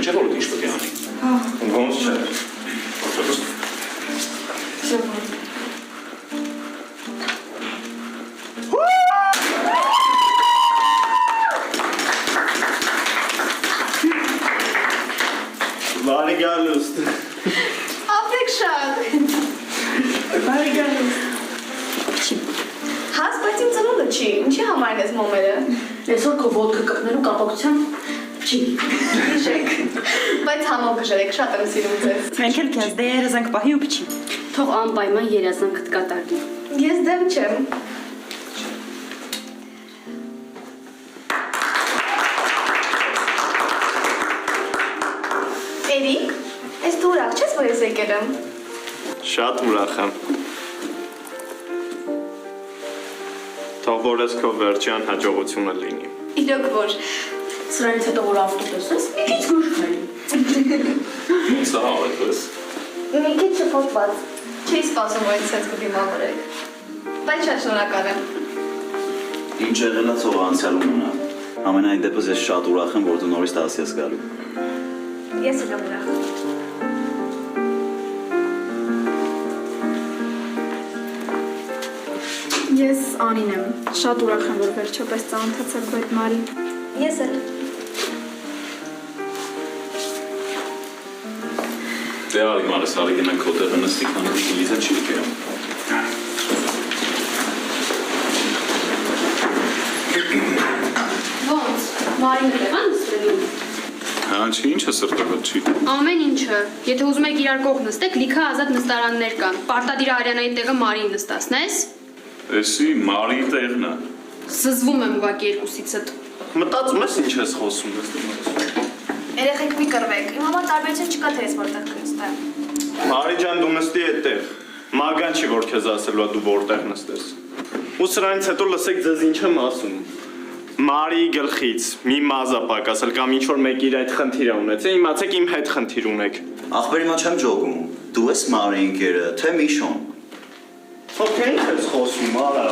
չէ որ ինչ պետք է անի։ Ոնց չէ։ Բարի գալուստ։ Ապեք շատ։ Բարի գալուստ։ Հաս, բայց իմ ծնունդը չի, ինչի համար են ես մոմերը։ Այսօր քո ոտքը կպնելու կապակցության չի։ Հիշեք, բայց համով կժրեք, շատ եմ սիրում ձեզ։ Մենք էլ քեզ դե երազանք պահի ու փչի։ Թող անպայման երազանքդ կատարվի։ Ես դեմ չեմ։ Էրիկ, ես դու ուրախ չես, որ ես եկել եմ։ Շատ ուրախ եմ։ Թող որ ես քո վերջյան հաջողությունը լինի։ Իրոք որ։ Սրանից հետո որ ավտոբուս ես, մի քիչ գուշ բերի։ Սա այդպես։ Մի քիչ շփոթված։ Չի սպասում, որ ինձ հետ կդիմավորեք։ Բայց շատ շնորհակալ եմ։ Ինչ եղել է ցող անցյալում ունա։ Ամենայն դեպս ես շատ ուրախ եմ, որ դու նորից դասի ես գալու։ Ես էլ եմ ուրախ։ Ես Անին եմ, շատ ուրախ եմ, որ վերջապես ծանոթացա քո հետ Մարի։ Ես էլ։ Դե արի մարս, արի գնանք քո տեղը նստի, քանի որ Լիզա չի եկել։ Ոնց, Մարին տեղան նստելու։ Հա, չի, ինչ է սրտովը չի։ Ամեն ինչը, եթե ուզում եք իրար կողք նստեք, լիքը ազատ նստարաններ կան։ Պարտադիր Արյանայի տեղը Մարին նստացնես։ Էսի Մարիի տեղն է։ Զզվում եմ ուղղակի երկուսիցդ։ Մտածում ես ինչ ես խոսում ես։ Երեխեք մի կռվեք։ Իմ համար տարբերություն չկա, թե ես որտեղ կնստեմ։ Մարի ջան, դու նստի այդտեղ։ Մագան չի որ քեզ ասելու է դու որտեղ նստես։ Ու սրանից հետո լսեք ձեզ ինչ եմ ասում։ Մարիի գլխից մի մազա պակասել կամ ինչ որ մեկի իր այդ խնդիրը ունեցե, իմացեք իմ հետ խնդիր ունեք։ Ախպերի մա չեմ ջոգում։ Դու ես Մարի ընկերը, թե Միշոն։ Ո՞վ ինչ ես խոսում, արա։